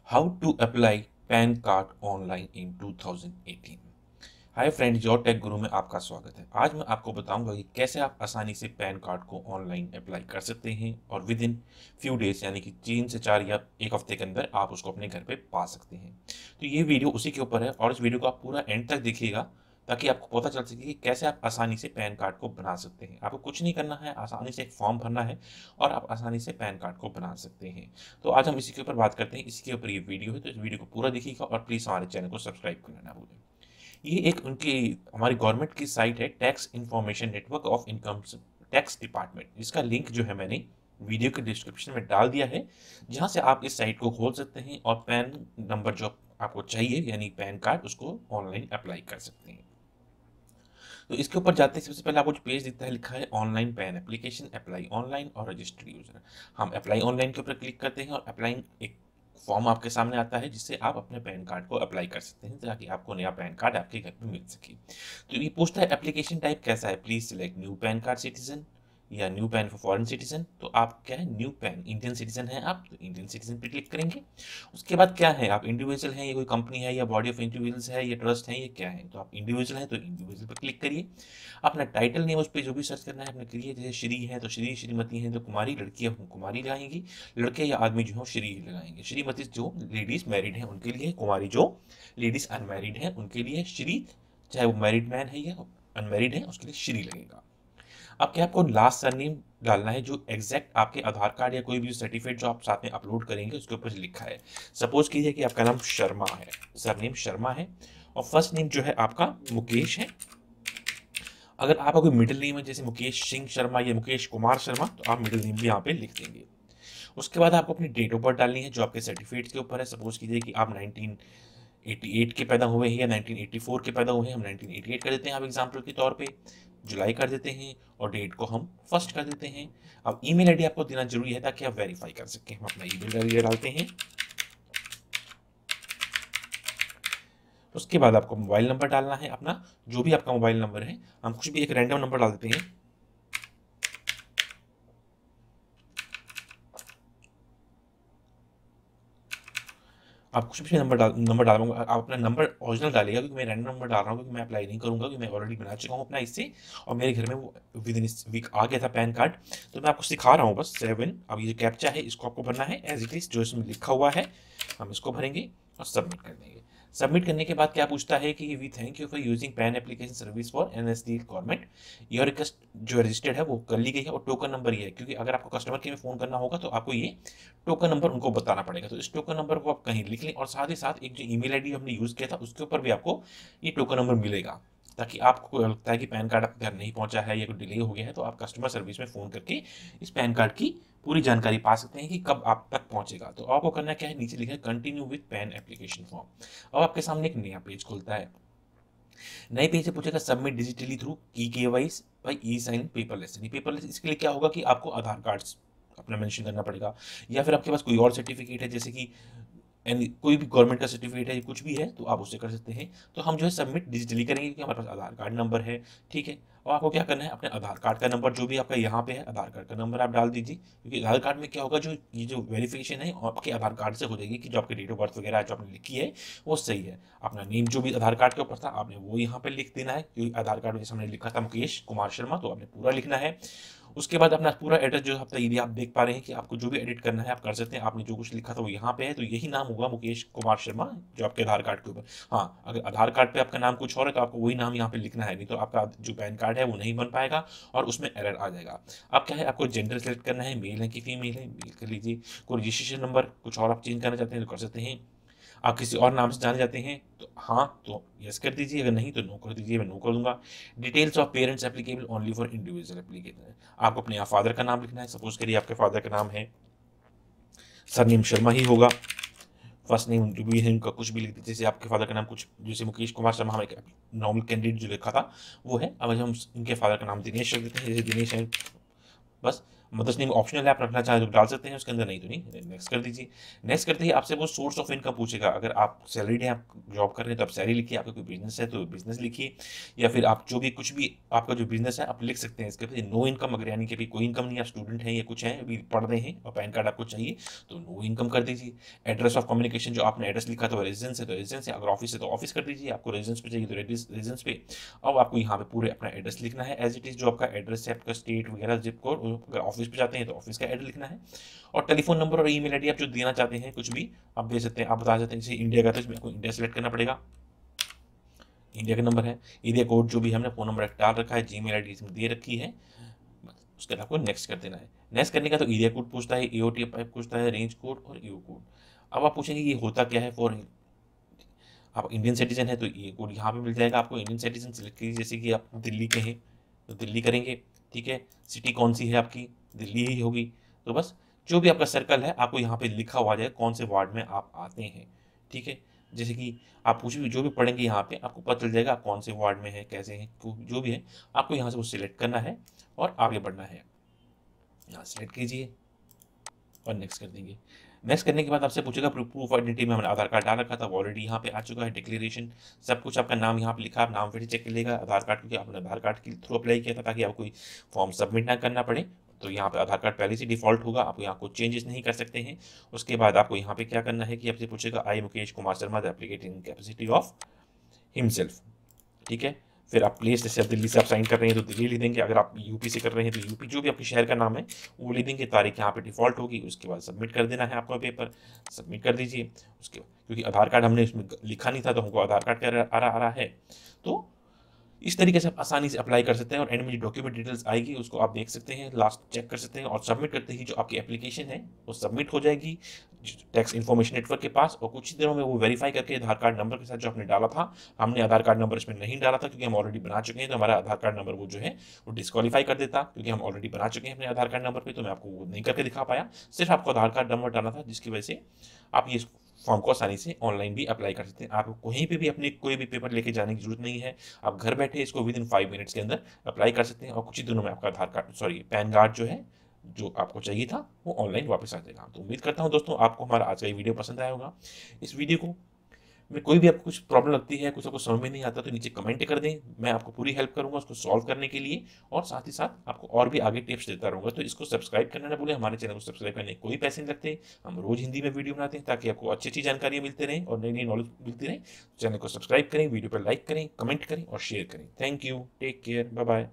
How to apply PAN card online in 2018। Hi friends, your tech guru में आपका स्वागत है। आज मैं आपको बताऊंगा कि कैसे आप आसानी से पैन कार्ड को ऑनलाइन अप्लाई कर सकते हैं और विद इन फ्यू डेज यानी कि 3 से 4 या एक हफ्ते के अंदर आप उसको अपने घर पे पा सकते हैं। तो ये वीडियो उसी के ऊपर है और इस वीडियो को आप पूरा एंड तक देखिएगा ताकि आपको पता चल सके कि कैसे आप आसानी से पैन कार्ड को बना सकते हैं। आपको कुछ नहीं करना है, आसानी से एक फॉर्म भरना है और आप आसानी से पैन कार्ड को बना सकते हैं। तो आज हम इसी के ऊपर बात करते हैं, इसी के ऊपर ये वीडियो है, तो इस वीडियो को पूरा देखिएगा और प्लीज़ हमारे चैनल को सब्सक्राइब करना ना भूलें। ये एक उनकी हमारी गवर्नमेंट की साइट है, tax information network of income tax department, जिसका लिंक जो है मैंने वीडियो के डिस्क्रिप्शन में डाल दिया है, जहां से आप इस साइट को खोल सकते हैं और पैन नंबर जो आपको चाहिए यानी पैन कार्ड उसको ऑनलाइन अप्लाई कर सकते हैं। तो इसके ऊपर जाते हैं, सबसे पहले आपको जो पेज दिखता है लिखा है online pan application apply online और रजिस्टर्ड यूजर। हम अप्लाई ऑनलाइन के ऊपर क्लिक करते हैं और अप्लाई एक फॉर्म आपके सामने आता है जिससे आप अपने पैन कार्ड को अप्लाई कर सकते हैं ताकि आपको नया पैन कार्ड आपके घर पे मिल सके। तो ये पूछता है एप्लीकेशन टाइप कैसा है, please select new pan card citizen या new pan for foreign citizen. तो आप क्या है, न्यू पैन, इंडियन सिटीजन है आप, तो इंडियन सिटीजन पे क्लिक करेंगे। उसके बाद क्या है, आप इंडिविजुअल हैं या कोई कंपनी है या बॉडी ऑफ इंडिविजुअल्स है या ट्रस्ट है, ये क्या है। तो आप इंडिविजुअल हैं तो इंडिविजुअल पर क्लिक करिए। अपना टाइटल नेम उस पर जो भी सर्च करना है अपने करिए, जैसे श्री है तो श्री, श्रीमती है तो कुमारी, लड़की है कुमारी लगाएंगी, लड़के या आदमी जो है श्री लगाएंगे। श्रीमती जो लेडीज मैरिड है उनके लिए, कुमारी जो लेडीज अनमैरिड है उनके लिए श्री, चाहे वो मैरिड मैन है या अनमैरिड है उसके लिए श्री लगेगा। अब क्या आपको लास्ट सरनेम डालना है जो एग्जैक्ट आपके आधार कार्ड या कोई भी सर्टिफिकेट जो आप साथ में अपलोड करेंगे उसके ऊपर लिखा है। सपोज कीजिए कि आपका नाम शर्मा है, सरनेम शर्मा है और फर्स्ट नेम जो है आपका मुकेश है। अगर आपका कोई मिडिल नेम है जैसे मुकेश सिंह शर्मा या मुकेश कुमार शर्मा, तो आप मिडिल नेम भी यहाँ पे लिख देंगे। उसके बाद आपको अपनी डेट ऑफ बर्थ डालनी है जो आपके सर्टिफिकेट के ऊपर है। सपोज कीजिए कि आप 1988 के पैदा हुए हैं या 1984 के पैदा हुए हैं, हम 1988 कर देते हैं आप एग्जाम्पल के तौर पे, जुलाई कर देते हैं और डेट को हम फर्स्ट कर देते हैं। अब ईमेल आईडी आपको देना जरूरी है ताकि आप वेरीफाई कर सकें। हम अपना ईमेल आईडी डालते हैं। उसके बाद आपको मोबाइल नंबर डालना है अपना, जो भी आपका मोबाइल नंबर है, हम कुछ भी एक रैंडम नंबर डाल देते हैं। आप कुछ भी नंबर डालूंगा, आप अपना नंबर ओरिजिनल डालिएगा क्योंकि मैं रैंडम नंबर डाल रहा हूँ, क्योंकि मैं अप्लाई नहीं करूंगा क्योंकि मैं ऑलरेडी बना चुका हूँ अपना इससे और मेरे घर में वो विद इन वीक आ गया था पैन कार्ड। तो मैं आपको सिखा रहा हूँ बस 7। अब ये कैप्चा है इसको आपको भरना है एज इट इज जो इसमें लिखा हुआ है, हम इसको भरेंगे और सबमिट कर देंगे। सबमिट करने के बाद क्या पूछता है कि we thank you for using PAN application service for NSD government, your request जो रजिस्टर्ड है वो कर ली गई है और टोकन नंबर ये है, क्योंकि अगर आपको कस्टमर केयर में फोन करना होगा तो आपको ये टोकन नंबर उनको बताना पड़ेगा। तो इस टोकन नंबर को आप कहीं लिख लें और साथ ही साथ एक जो ईमेल आईडी हमने यूज किया था उसके ऊपर भी आपको ये टोकन नंबर मिलेगा, ताकि आपको लगता है कि पैन कार्ड आपके घर नहीं पहुंचा है या कोई डिले हो गया है तो आप कस्टमर सर्विस में फोन करके इस पैन कार्ड की पूरी जानकारी पा सकते हैं कि कब आप तक पहुंचेगा। तो आपको करना क्या है, नीचे लिखा है continue with pan application form. अब आपके सामने एक नया पेज खुलता है। नए पेज से पूछेगा submit digitally through e KYC by e sign paperless. यानी पेपरलेस इसके लिए क्या होगा कि आपको आधार कार्ड अपना मेंशन करना पड़ेगा या फिर आपके पास कोई और सर्टिफिकेट है जैसे कि कोई भी गवर्नमेंट का सर्टिफिकेट है कुछ भी है तो आप उससे कर सकते हैं। तो हम जो है सबमिट डिजिटली करेंगे क्योंकि हमारे पास आधार कार्ड नंबर है, ठीक है। और आपको क्या करना है, अपने आधार कार्ड का नंबर जो भी आपका यहाँ पे है आधार कार्ड का नंबर आप डाल दीजिए, क्योंकि आधार कार्ड में क्या होगा जो ये जो वेरिफिकेशन है आपके आधार कार्ड से हो जाएगी कि जो आपकी डेट ऑफ बर्थ वगैरह जो आपने लिखी है वो सही है। अपना नेम जो भी आधार कार्ड के ऊपर था आपने वो यहाँ पे लिख देना है, क्योंकि आधार कार्ड जैसे हमने लिखा था मुकेश कुमार शर्मा तो आपने पूरा लिखना है। उसके बाद अपना पूरा एड्रेस जो हफ्ता यदि आप देख पा रहे हैं कि आपको जो भी एडिट करना है आप कर सकते हैं। आपने जो कुछ लिखा था वो यहाँ पे है तो यही नाम होगा मुकेश कुमार शर्मा जो आपके आधार कार्ड के ऊपर। हाँ, अगर आधार कार्ड पे आपका नाम कुछ और है तो आपको वही नाम यहाँ पे लिखना है, नहीं तो आपका जो पैन कार्ड है वो नहीं बन पाएगा और उसमें एरर आ जाएगा। अब क्या है, आपको जेंडर सेलेक्ट करना है, मेल है कि फीमेल है, मेल कर लीजिए। कोई रजिस्ट्रेशन नंबर कुछ और आप चेंज करना चाहते हैं तो कर सकते हैं। आप किसी और नाम से जाने जाते हैं तो हाँ तो यस कर दीजिए, अगर नहीं तो नो कर दीजिए, मैं नो कर दूंगा। Details of parents applicable only for individual application. आपको अपने यहाँ फादर का नाम लिखना है। सपोज करिए आपके फादर का नाम है, सरनेम शर्मा ही होगा, फर्स्ट नेम जो भी है उनका कुछ भी लिख दीजिए। जैसे आपके फादर का नाम कुछ जैसे मुकेश कुमार शर्मा हमें नॉर्मल कैंडिडेट जो लिखा था वो है, अब हम इनके फादर का नाम दिनेश रख देते हैं, जैसे दिनेश है बस। मदर्स नेम ऑप्शनल है, आप रखना चाहें तो डाल सकते हैं उसके अंदर, नहीं तो नहीं। नेक्स्ट कर दीजिए। नेक्स्ट करते ही आपसे वो सोर्स ऑफ इनकम पूछेगा। अगर आप सैलरीड हैं, आप जॉब कर रहे हैं तो आप सैलरी लिखिए, आपका कोई बिजनेस है तो बिजनेस लिखिए, या फिर आप जो भी कुछ भी आपका जो बिजनेस है आप लिख सकते हैं। इसके बाद नो इनकम, अगर यानी कि अभी कोई इनकम नहीं, आप स्टूडेंट हैं या कुछ हैं अभी पढ़ रहे हैं और पैन कार्ड आपको चाहिए तो नो इनकम कर दीजिए। एड्रेस ऑफ कम्युनिकेशन, जो आपने एड्रेस लिखा था रेजिडेंस है तो रेजिडेंस है, अगर ऑफिस है तो ऑफिस कर दीजिए, आपको रेजिडेंस पे चाहिए तो रेजिडेंस पे। अब आपको यहाँ पे पूरे अपना एड्रेस लिखना है एज इट इज, जो आपका एड्रेस है, आपका स्टेट वगैरह, जिप कोड। अगर ऑफिस पे जाते हैं तो ऑफिस का एड्रेस लिखना है, और टेलीफोन नंबर और ईमेल आईडी आप जो देना चाहते हैं कुछ भी आप दे सकते हैं। आप बता सकते हैं जैसे इंडिया का, तो इसमें आपको इंडिया सेलेक्ट करना पड़ेगा, इंडिया का नंबर है। एरिया कोड जो भी हमने फ़ोन नंबर डाल रखा है, जीमेल आईडी इसमें दे रखी है, उसके बाद आपको नेक्स्ट कर देना है। नेक्स्ट करने का तो एरिया कोड पूछता है, एओटी पूछता है, रेंज कोड और ईओ कोड। अब आप पूछेंगे ये होता क्या है। फॉर आप इंडियन सिटीजन है तो ये कोड यहाँ पे मिल जाएगा आपको। इंडियन सिटीजन सिलेक्ट कीजिए, जैसे कि आप दिल्ली के हैं तो दिल्ली करेंगे, ठीक है। सिटी कौन सी है आपकी, दिल्ली ही होगी। तो बस जो भी आपका सर्कल है आपको यहाँ पे लिखा हुआ जाएगा कौन से वार्ड में आप आते हैं, ठीक है। जैसे कि आप कुछ भी जो भी पढ़ेंगे यहाँ पे आपको पता चल जाएगा आप कौन से वार्ड में है, कैसे हैं, जो भी है आपको यहाँ से वो सिलेक्ट करना है और आगे बढ़ना है। यहाँ सिलेक्ट कीजिए और नेक्स्ट कर देंगे। नेक्स्ट करने के बाद आपसे पूछेगा प्रूफ आइडेंटिटी में हमने आधार कार्ड डाल रखा था, वो ऑलरेडी यहाँ पे आ चुका है। डिक्लेरेशन सब कुछ, आपका नाम यहाँ पे लिखा, आप नाम फिर चेक कर लेगा। आधार कार्ड, क्योंकि आपने आधार कार्ड के थ्रू अप्लाई किया था ताकि आपको कोई फॉर्म सबमिट ना करना पड़े, तो यहाँ पे आधार कार्ड पहले से डिफॉल्ट होगा, आप यहाँ कुछ चेंजेस नहीं कर सकते हैं। उसके बाद आपको यहाँ पे क्या करना है कि आपसे पूछेगा I Mukesh Kumar Sharma the applicant in capacity of himself, ठीक है। फिर आप प्लेस, जैसे आप दिल्ली से आप साइन कर रहे हैं तो दिल्ली लिख देंगे, अगर आप यूपी से कर रहे हैं तो यूपी, जो भी आपके शहर का नाम है वो लिख देंगे। तारीख यहाँ पे डिफॉल्ट होगी, उसके बाद सबमिट कर देना है आपका पेपर, सबमिट कर दीजिए। उसके बाद क्योंकि आधार कार्ड हमने इसमें लिखा नहीं था तो हमको आधार कार्ड का आ रहा है, तो इस तरीके से आप आसानी से अप्लाई कर सकते हैं। और एंड में जो डॉक्यूमेंट डिटेल्स आएगी उसको आप देख सकते हैं, लास्ट चेक कर सकते हैं, और सबमिट करते ही जो आपकी एप्लीकेशन है वो सबमिट हो जाएगी टैक्स इन्फॉर्मेशन नेटवर्क के पास। और कुछ ही दिनों में वो वेरीफाई करके आधार कार्ड नंबर के साथ जो आपने डाला था, हमने आधार कार्ड नंबर इसमें नहीं डाला था क्योंकि हम ऑलरेडी बना चुके हैं, तो हमारा आधार कार्ड नंबर वो जो है वो डिस्क्वालीफाई कर देता, क्योंकि हम ऑलरेडी बना चुके हैं अपने आधार कार्ड नंबर पर, तो मैं आपको वो नहीं करके दिखा पाया। सिर्फ आपको आधार कार्ड नंबर डालना था, जिसकी वजह से आप ये फॉर्म को आसानी से ऑनलाइन भी अप्लाई कर सकते हैं। आपको कहीं पे भी अपने कोई भी पेपर लेके जाने की जरूरत नहीं है, आप घर बैठे इसको विद इन 5 मिनट्स के अंदर अप्लाई कर सकते हैं, और कुछ ही दिनों में आपका आधार कार्ड, सॉरी पैन कार्ड जो है, जो आपको चाहिए था वो ऑनलाइन वापस आ जाएगा। तो उम्मीद करता हूं दोस्तों आपको हमारा आज का ये वीडियो पसंद आया होगा। इस वीडियो को में कोई भी आपको कुछ प्रॉब्लम लगती है, कुछ आपको समझ में नहीं आता तो नीचे कमेंट कर दें, मैं आपको पूरी हेल्प करूंगा उसको सॉल्व करने के लिए, और साथ ही साथ आपको और भी आगे टिप्स देता रहूंगा। तो इसको सब्सक्राइब करना ना भूलें, हमारे चैनल को सब्सक्राइब करने कोई पैसे नहीं लगते, हम रोज हिंदी में वीडियो बनाते हैं ताकि आपको अच्छी अच्छी जानकारी मिलती रहे और नई नई नॉलेज मिलती रहे। चैनल को सब्सक्राइब करें, वीडियो पर लाइक करें, कमेंट करें और शेयर करें। Thank you, take care, bye bye.